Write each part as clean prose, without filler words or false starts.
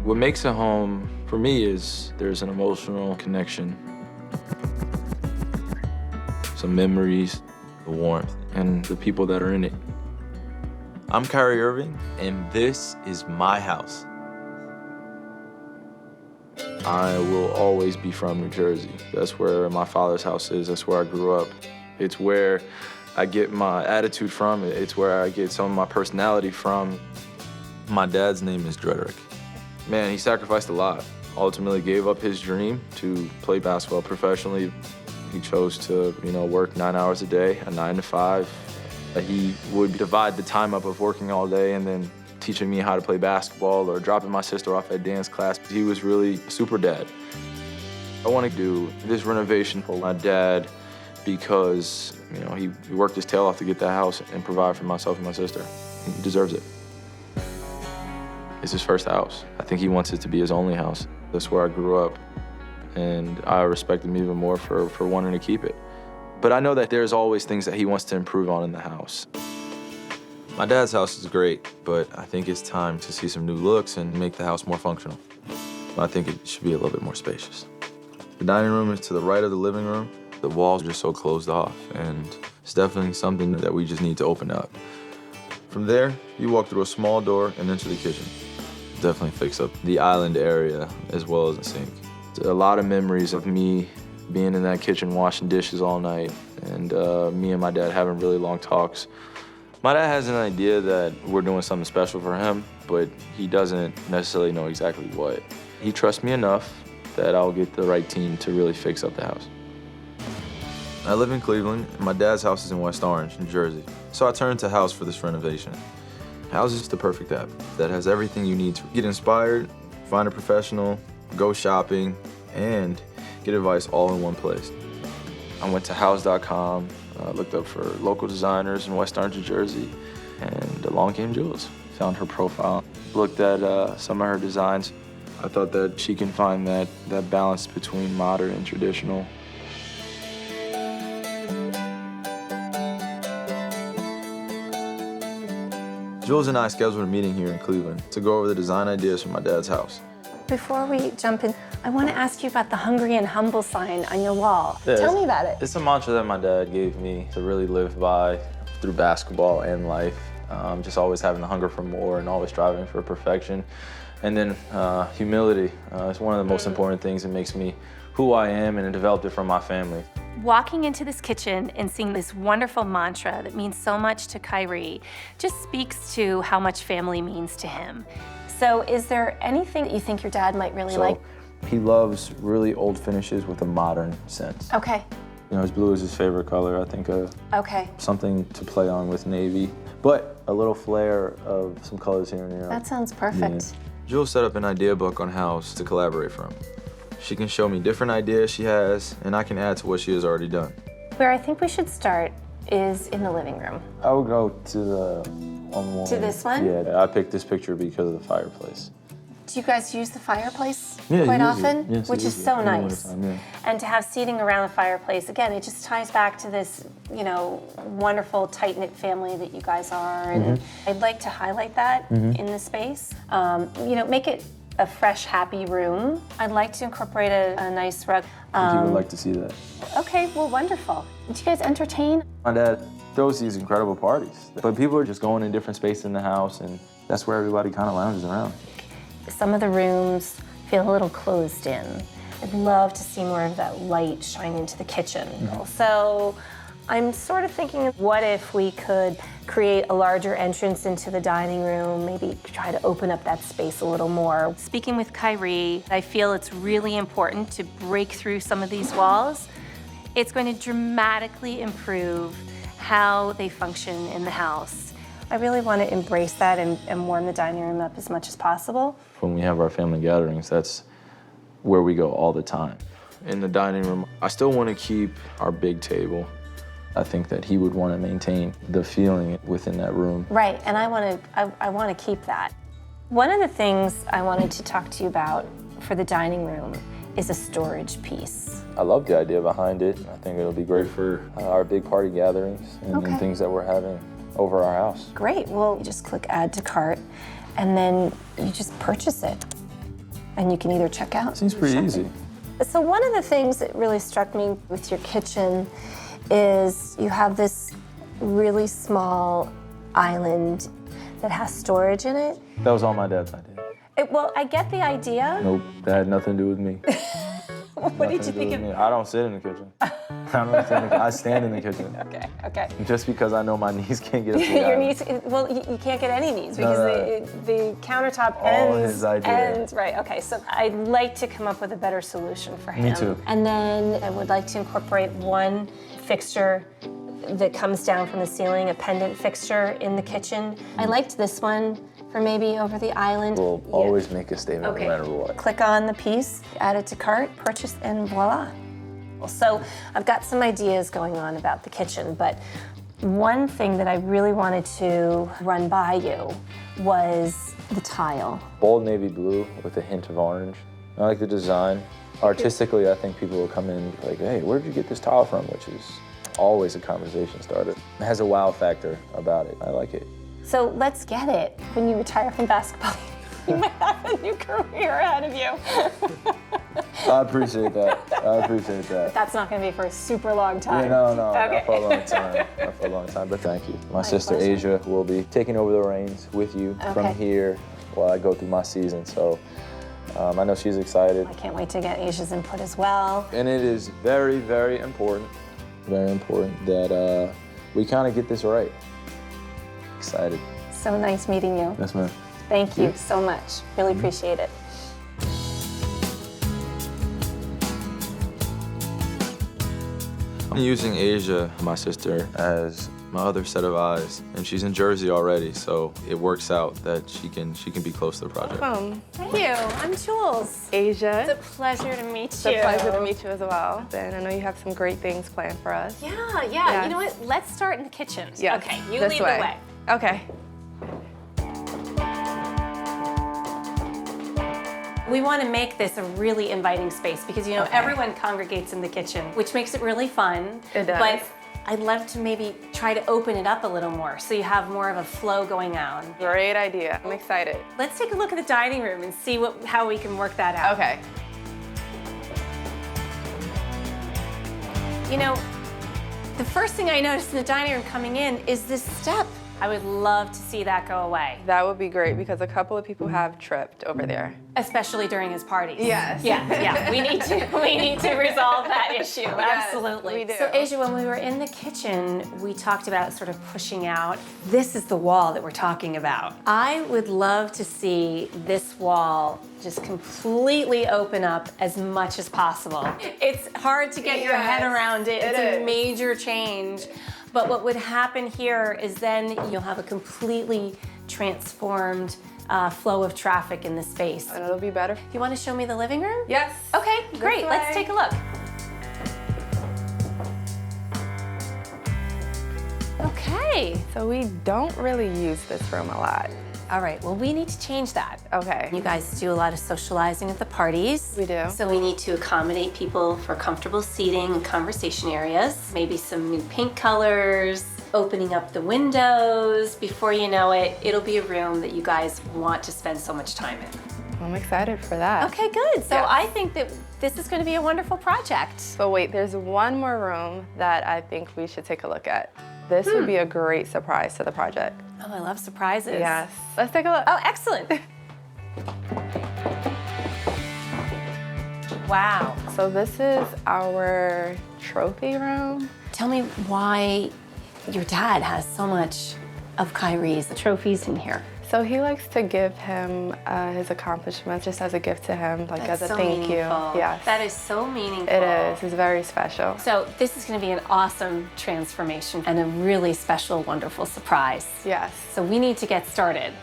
What makes a home, for me, is there's an emotional connection, some memories, the warmth, and the people that are in it. I'm Kyrie Irving, and this is my house. I will always be from New Jersey. That's where my father's house is. That's where I grew up. It's where I get my attitude from. It's where I get some of my personality from. My dad's name is Drederick. Man, he sacrificed a lot. Ultimately gave up his dream to play basketball professionally. He chose to, work 9 hours a day, a 9 to 5. He would divide the time up of working all day and then teaching me how to play basketball or dropping my sister off at dance class. He was really a super dad. I want to do this renovation for my dad because, he worked his tail off to get that house and provide for myself and my sister. He deserves it. It's his first house. I think he wants it to be his only house. That's where I grew up, and I respect him even more for wanting to keep it. But I know that there's always things that he wants to improve on in the house. My dad's house is great, but I think it's time to see some new looks and make the house more functional. I think it should be a little bit more spacious. The dining room is to the right of the living room. The walls are just so closed off, and it's definitely something that we just need to open up. From there, you walk through a small door and into the kitchen. Definitely fix up the island area as well as the sink. A lot of memories of me being in that kitchen washing dishes all night, and me and my dad having really long talks. My dad has an idea that we're doing something special for him, but he doesn't necessarily know exactly what. He trusts me enough that I'll get the right team to really fix up the house. I live in Cleveland, and my dad's house is in West Orange, New Jersey. So I turned to Houzz for this renovation. Houzz is the perfect app that has everything you need to get inspired, find a professional, go shopping, and get advice all in one place. I went to Houzz.com, looked up for local designers in West Orange, New Jersey, and along came JULES. Found her profile, looked at some of her designs. I thought that she can find that balance between modern and traditional. Jules and I scheduled a meeting here in Cleveland to go over the design ideas for my dad's house. Before we jump in, I want to ask you about the hungry and humble sign on your wall. Tell me about it. It's a mantra that my dad gave me to really live by through basketball and life. Just always having the hunger for more and always striving for perfection. And then humility. It's one of the most important things that makes me who I am, and it developed it from my family. Walking into this kitchen and seeing this wonderful mantra that means so much to Kyrie just speaks to how much family means to him. So is there anything that you think your dad might really like? He loves really old finishes with a modern sense. Okay. His blue is his favorite color. I think Okay. something to play on with navy, but a little flair of some colors here and there. That sounds perfect. Yeah. Jules set up an idea book on Houzz to collaborate from. She can show me different ideas she has, and I can add to what she has already done. Where I think we should start is in the living room. I would go to the one. To this one? Yeah, I picked this picture because of the fireplace. Do you guys use the fireplace Yeah, quite use it. often? Yes, Which we is use it so every winter nice. time, yeah. And to have seating around the fireplace, again, it just ties back to this, wonderful, tight-knit family that you guys are. And I'd like to highlight that in the space. Make it a fresh, happy room. I'd like to incorporate a nice rug. I think you would like to see that. Okay, well, wonderful. Do you guys entertain? My dad throws these incredible parties, but people are just going in different spaces in the house, and that's where everybody kind of lounges around. Some of the rooms feel a little closed in. I'd love to see more of that light shine into the kitchen. So I'm sort of thinking, what if we could create a larger entrance into the dining room, maybe try to open up that space a little more. Speaking with Kyrie, I feel it's really important to break through some of these walls. It's going to dramatically improve how they function in the house. I really want to embrace that and warm the dining room up as much as possible. When we have our family gatherings, that's where we go all the time. In the dining room, I still want to keep our big table. I think that he would want to maintain the feeling within that room. Right, and I want to keep that. One of the things I wanted to talk to you about for the dining room is a storage piece. I love the idea behind it. I think it'll be great for our big party gatherings and things that we're having over our house. Great, well, you just click add to cart and then you just purchase it. and you can either check out. Seems pretty easy. So one of the things that really struck me with your kitchen is you have this really small island that has storage in it. That was all my dad's idea. Well, I get the idea. Nope, that had nothing to do with me. What did you think of? I don't sit in the kitchen. I stand in the kitchen. Okay. Just because I know my knees can't get up to the Your island. knees, well, you can't get any knees because the countertop All ends. his idea. Ends, right, okay, so I'd like to come up with a better solution for him. Me too. And then I would like to incorporate one fixture that comes down from the ceiling, a pendant fixture in the kitchen. I liked this one for maybe over the island. We'll always make a statement no matter what. Click on the piece, add it to cart, purchase, and voila. So I've got some ideas going on about the kitchen, but one thing that I really wanted to run by you was the tile. Bold navy blue with a hint of orange. I like the design. Artistically, I think people will come in and be like, hey, where'd you get this tile from? Which is always a conversation starter. It has a wow factor about it. I like it. So let's get it. When you retire from basketball, you might have a new career ahead of you. I appreciate that. I appreciate that. That's not going to be for a super long time. Yeah, no, Okay. not for a long time. Not for a long time, but thank you. My sister pleasure. Asia will be taking over the reins with you from here while I go through my season. So I know she's excited. I can't wait to get Asia's input as well. And it is very, very important that we kind of get this right. Excited. So nice meeting you. Yes, ma'am. Thank you so much. Really appreciate it. I'm using Asia, my sister, as my other set of eyes, and she's in Jersey already, so it works out that she can be close to the project. Thank you. I'm Jules. Asia. It's a pleasure to meet It's you. a pleasure to meet you as well. And I know you have some great things planned for us. Yeah. Yes. You know what? Let's start in the kitchen. Yes, Okay, you this lead the way. Okay. We want to make this a really inviting space because, you know, everyone congregates in the kitchen, which makes it really fun. It does. But I'd love to maybe try to open it up a little more so you have more of a flow going on. Great idea. I'm excited. Let's take a look at the dining room and see how we can work that out. Okay. You know, the first thing I noticed in the dining room coming in is this step. I would love to see that go away, That would be great because a couple of people have tripped over there. especially during his parties. Yes. Yeah. We need to resolve that issue. Absolutely. we do. So Asia, when we were in the kitchen, we talked about sort of pushing out. This is the wall that we're talking about. I would love to see this wall just completely open up as much as possible. It's hard to get your head around it. It's a major change. But what would happen here is then you'll have a completely transformed flow of traffic in the space. And it'll be better. You want to show me the living room? Yes. Okay, great. way. Let's take a look. Okay. So we don't really use this room a lot. All right, well, we need to change that. Okay. You guys do a lot of socializing at the parties. We do. So we need to accommodate people for comfortable seating and conversation areas. Maybe some new paint colors, opening up the windows. Before you know it, it'll be a room that you guys want to spend so much time in. I'm excited for that. Okay, good. So Yes. I think that this is going to be a wonderful project. But wait, there's one more room that I think we should take a look at. This would be a great surprise to the project. Oh, I love surprises. Yes. Let's take a look. Oh, excellent. Wow. So this is our trophy room. Tell me why your dad has so much of Kyrie's trophies in here. So he likes to give him his accomplishments just as a gift to him, like That's as a so thank meaningful. you. Yes. That is so meaningful. It is. It's very special. So this is going to be an awesome transformation and a really special, wonderful surprise. Yes. So we need to get started.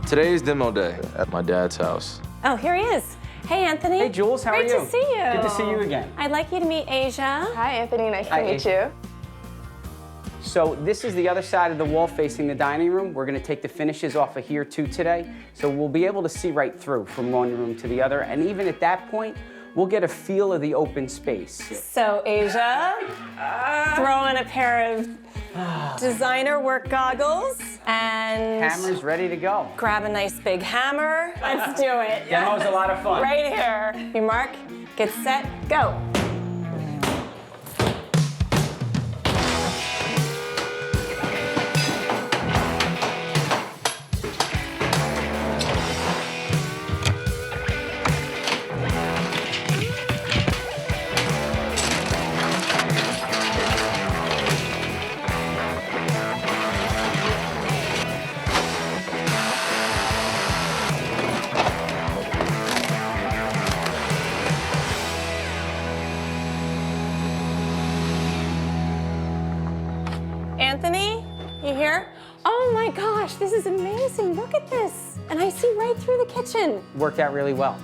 Today's demo day at my dad's house. Oh, here he is. Hey, Anthony. Hey, Jules, how are you? Great to see you. Good to see you again. I'd like you to meet Asia. Hi, Anthony. Nice Hi, to meet Asia. you. So this is the other side of the wall facing the dining room. We're gonna take the finishes off of here too today. So we'll be able to see right through from one room to the other. And even at that point, we'll get a feel of the open space. So Asia, throw in a pair of designer work goggles, and Hammer's ready to go. grab a nice big hammer. Let's do it. Demo's a lot of fun. Right here. You mark, get set, go. Anthony, you here? Oh my gosh, this is amazing. Look at this. And I see right through the kitchen. Worked out really well.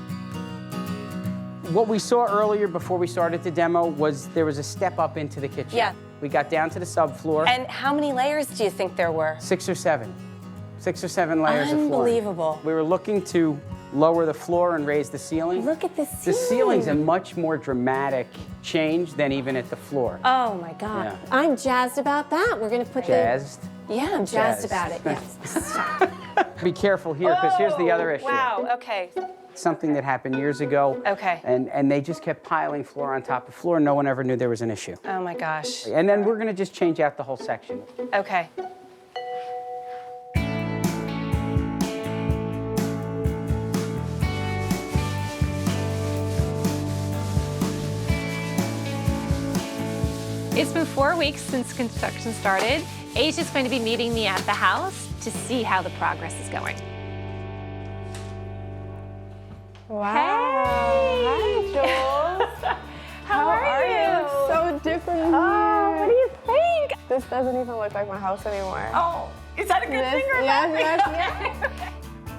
What we saw earlier before we started the demo was there was a step up into the kitchen. Yeah. We got down to the subfloor. And how many layers do you think there were? 6 or 7. 6 or 7 layers of flooring. Unbelievable. We were looking to lower the floor and raise the ceiling. Look at this The ceiling. ceiling's a much more dramatic change than even at the floor. Oh my God. Yeah. I'm jazzed about that. We're gonna put Jazzed. Yeah, I'm jazzed Jazzed. about it. Yes. Be careful here, because here's the other issue. Wow, okay. Something that happened years ago. Okay. And they just kept piling floor on top of floor. No one ever knew there was an issue. Oh my gosh. And then we're gonna just change out the whole section. Okay. It's been 4 weeks since construction started. Asia's going to be meeting me at the house to see how the progress is going. Wow. Hi, Jules. How are you? So different. Oh, what do you think? This doesn't even look like my house anymore. Oh, is that a good thing or a Yes, bad yes, thing? yes.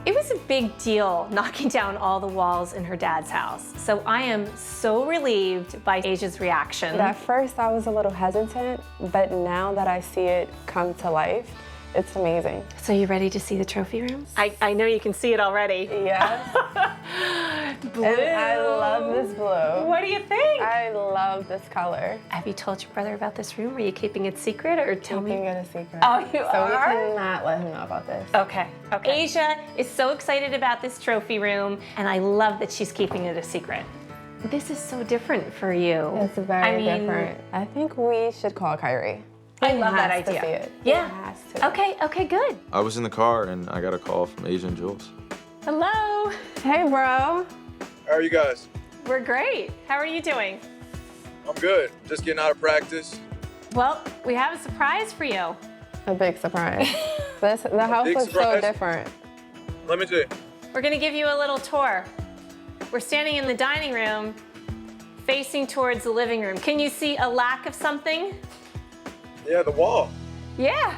It was a big deal knocking down all the walls in her dad's house. So I am so relieved by Asia's reaction. At first, I was a little hesitant, but now that I see it come to life, it's amazing. So you ready to see the trophy rooms? I know you can see it already. Yes. Blue. And I love this blue. What do you think? I love this color. Have you told your brother about this room? Are you keeping it secret or tell Keeping me? it a secret. Oh, you So are? we cannot let him know about this. Okay. Asia is so excited about this trophy room, and I love that she's keeping it a secret. This is so different for you. It's very different. I think we should call Kyrie. I He love that has to idea. see it. Yeah. He has to. Okay, good. I was in the car and I got a call from Asia and Jules. Hello. Hey, bro. How are you guys? We're great. How are you doing? I'm good. Just getting out of practice. Well, we have a surprise for you. A big surprise. The house big looks so surprise? different. Let me see. We're gonna give you a little tour. We're standing in the dining room, facing towards the living room. Can you see a lack of something? Yeah, the wall. Yeah.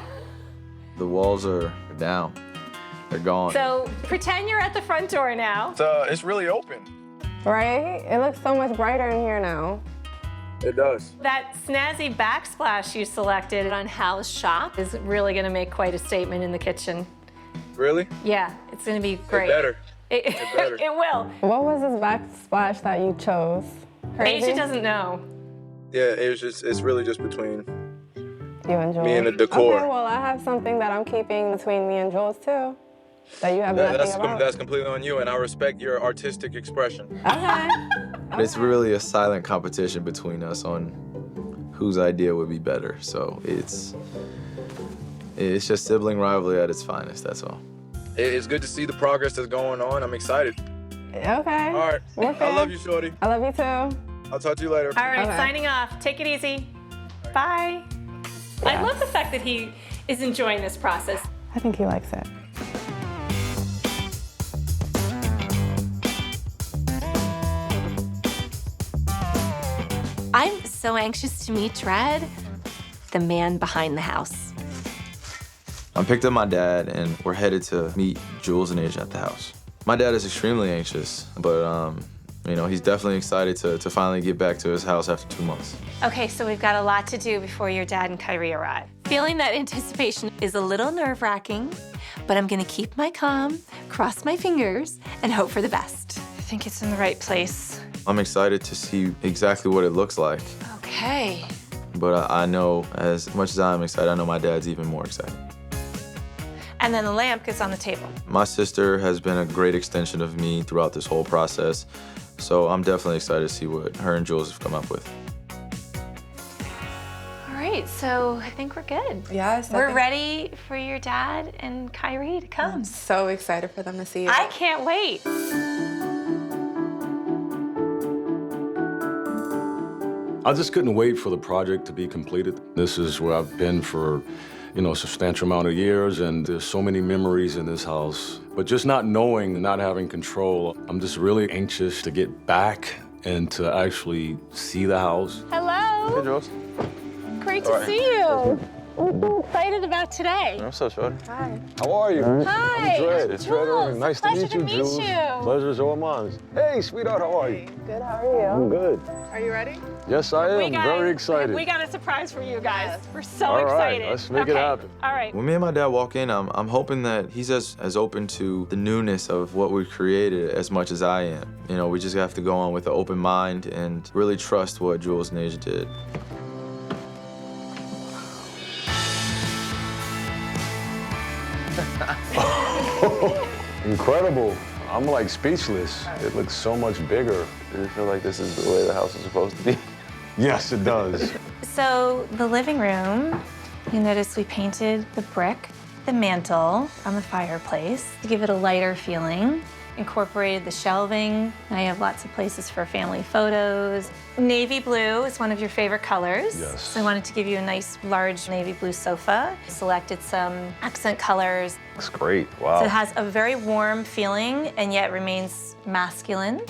The walls are down. They're gone. So pretend you're at the front door now. It's really open. Right? It looks so much brighter in here now. It does. That snazzy backsplash you selected on Houzz shop is really gonna make quite a statement in the kitchen. Really? Yeah, it's gonna be great. It better. It, better. it will. What was this backsplash that you chose? Crazy? Asia doesn't know. Yeah, it's really just between You and Jules. me and the decor. Okay, well, I have something that I'm keeping between me and Jules, too, that you have nothing about. That's completely on you, and I respect your artistic expression. Okay. It's really a silent competition between us on whose idea would be better. So it's just sibling rivalry at its finest, that's all. It's good to see the progress that's going on. I'm excited. Okay. All right. Okay. I love you, shorty. I love you, too. I'll talk to you later. All right, Okay. signing off. Take it easy. Bye. I love the fact that he is enjoying this process. I think he likes it. I'm so anxious to meet Dred, the man behind the house. I picked up my dad and we're headed to meet Jules and Asia at the house. My dad is extremely anxious, but you know, he's definitely excited to finally get back to his house after 2 months. Okay, so we've got a lot to do before your dad and Kyrie arrive. Feeling that anticipation is a little nerve-wracking, but I'm gonna keep my calm, cross my fingers, and hope for the best. I think it's in the right place. I'm excited to see exactly what it looks like. Okay. but I know as much as I'm excited, I know my dad's even more excited. And then the lamp gets on the table. My sister has been a great extension of me throughout this whole process, so I'm definitely excited to see what her and Jules have come up with. All right, so I think we're good. Yes. We're ready for your dad and Kyrie to come. I'm so excited for them to see you. I can't wait. I just couldn't wait for the project to be completed. This is where I've been for, a substantial amount of years, and there's so many memories in this house. But just not knowing, not having control, I'm just really anxious to get back and to actually see the house. Hello. Hey, Jules. Great to see you. I'm so excited about today. I'm so sorry. Hi. How are you? Hi. I'm Dred. It's Dred Irving. Nice to Pleasure meet you, to meet Jules. you. Pleasure's all mine. Hey, sweetheart, how are you? Good, how are you? I'm good. Are you ready? Yes, I am. Very excited. We got a surprise for you guys. We're so All right, excited. let's make it happen. All right. When me and my dad walk in, I'm hoping that he's as open to the newness of what we created as much as I am. We just have to go on with an open mind and really trust what Jules and Asia did. Incredible. I'm like speechless. It looks so much bigger. Does it feel like this is the way the house is supposed to be? Yes, it does. So the living room, you notice we painted the brick, the mantle on the fireplace to give it a lighter feeling. Incorporated the shelving. Now you have lots of places for family photos. Navy blue is one of your favorite colors. Yes. So I wanted to give you a nice, large navy blue sofa. Selected some accent colors. Looks great. Wow. So it has a very warm feeling and yet remains masculine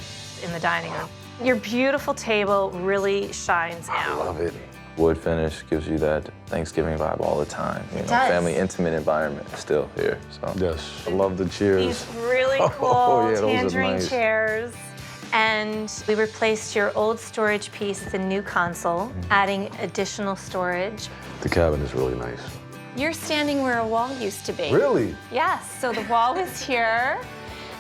in the dining room. Your beautiful table really shines out. Love it. Wood finish gives you that Thanksgiving vibe all the time. does. Family, intimate environment still here. So. Yes. I love the cheers. These really cool Oh, yeah, those are tangerine nice. chairs. And we replaced your old storage piece with a new console, adding additional storage. The cabin is really nice. You're standing where a wall used to be. Really? Yes, so the wall was here,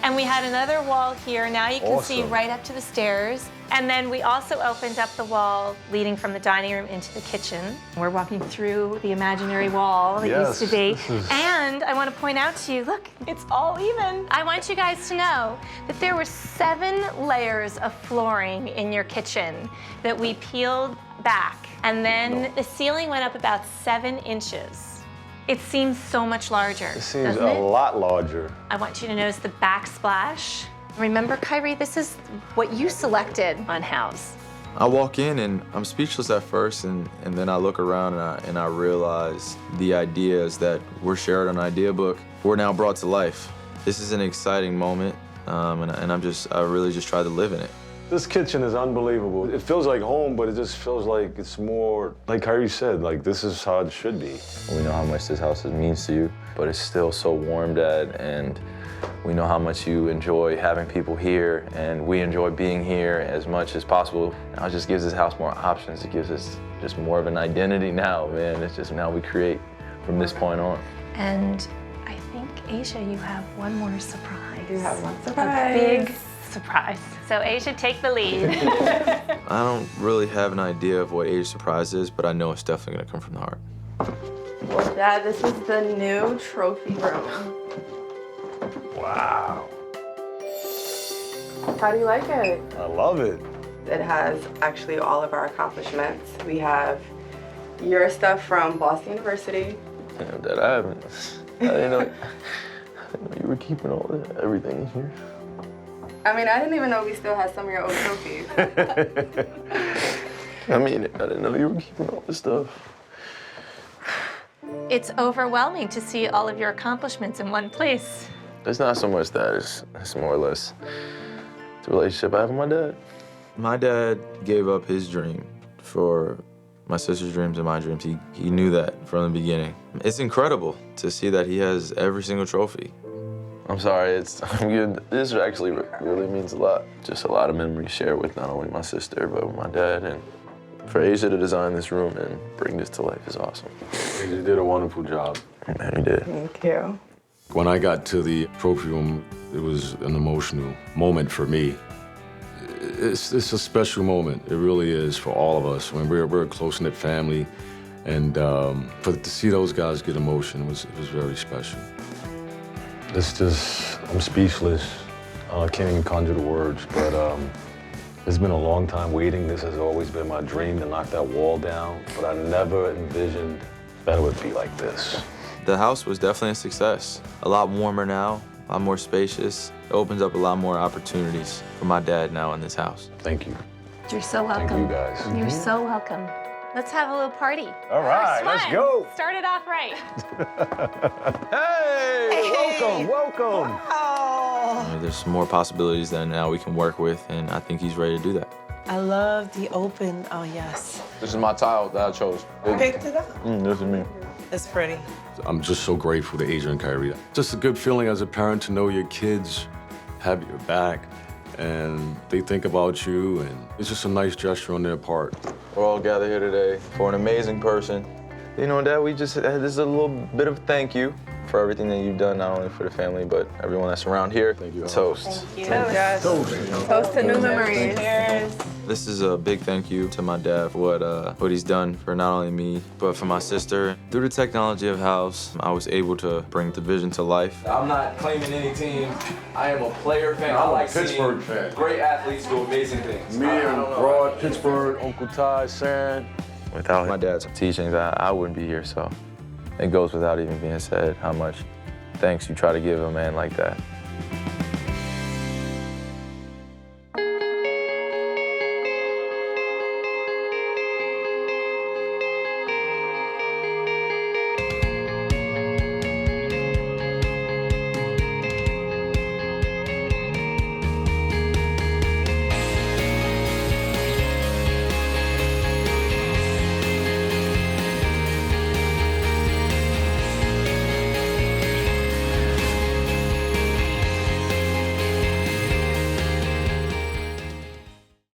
and we had another wall here. Now you can see Awesome. right up to the stairs. And then we also opened up the wall leading from the dining room into the kitchen. We're walking through the imaginary wall that used to be. And I want to point out to you, look, it's all even. I want you guys to know that there were 7 layers of flooring in your kitchen that we peeled back. And then the ceiling went up about 7 inches. It seems so much larger. It seems doesn't a it? lot larger. I want you to notice the backsplash. Remember, Kyrie, this is what you selected on Houzz. I walk in and I'm speechless at first, and then I look around and I realize the ideas that were shared on Idea Book were now brought to life. This is an exciting moment, and I really just try to live in it. This kitchen is unbelievable. It feels like home, but it just feels like it's more, like Kyrie said, like this is how it should be. We know how much this house means to you, but it's still so warm, Dad, and we know how much you enjoy having people here, and we enjoy being here as much as possible. Now it just gives this house more options. It gives us just more of an identity now, man. It's just now we create from this point on. And I think, Asia, you have one more surprise. You have one A surprise. big surprise. So Asia, take the lead. I don't really have an idea of what Asia's surprise is, but I know it's definitely gonna come from the heart. Well, Dad, this is the new trophy room. Wow. How do you like it? I love it. It has actually all of our accomplishments. We have your stuff from Boston University. Damn, Dad, I didn't know you were keeping everything here. I mean, I didn't even know we still had some of your old trophies. I didn't know you were keeping all this stuff. It's overwhelming to see all of your accomplishments in one place. It's not so much that, it's more or less the relationship I have with my dad. My dad gave up his dream for my sister's dreams and my dreams. He knew that from the beginning. It's incredible to see that he has every single trophy. I'm sorry, this actually really means a lot. Just a lot of memories shared with not only my sister, but with my dad. And for Asia to design this room and bring this to life is awesome. You did a wonderful job. Man, he did. Thank you. When I got to the trophy room, it was an emotional moment for me. It's a special moment. It really is for all of us. When we're a close-knit family, and to see those guys get emotion was very special. I'm speechless. I can't even conjure the words, but it's been a long time waiting. This has always been my dream to knock that wall down, but I never envisioned that it would be like this. The house was definitely a success. A lot warmer now, a lot more spacious. It opens up a lot more opportunities for my dad now in this house. Thank you. You're so welcome. Thank you, guys. You're so welcome. Let's have a little party. All right, let's go. Start it off right. Hey, welcome. There's some more possibilities that now we can work with, and I think he's ready to do that. I love the open, oh yes. This is my tile that I chose. Picked it up. This is me. It's pretty. I'm just so grateful to Adrian and Kyrie. Just a good feeling as a parent to know your kids have your back and they think about you, and it's just a nice gesture on their part. We're all gathered here today for an amazing person. You know, Dad, this is a little bit of thank you for everything that you've done, not only for the family, but everyone that's around here. Thank you. Toast. Thank you. Yes. Toast to new memories. Cheers. This is a big thank you to my dad for what he's done for not only me, but for my sister. Through the technology of Houzz, I was able to bring the vision to life. I'm not claiming any team. I am a player fan. I like Pittsburgh fan. Great athletes do amazing things. Me and Broad, Pittsburgh, Uncle Ty, Sand. Without my dad's teachings, I wouldn't be here, so it goes without even being said how much thanks you try to give a man like that.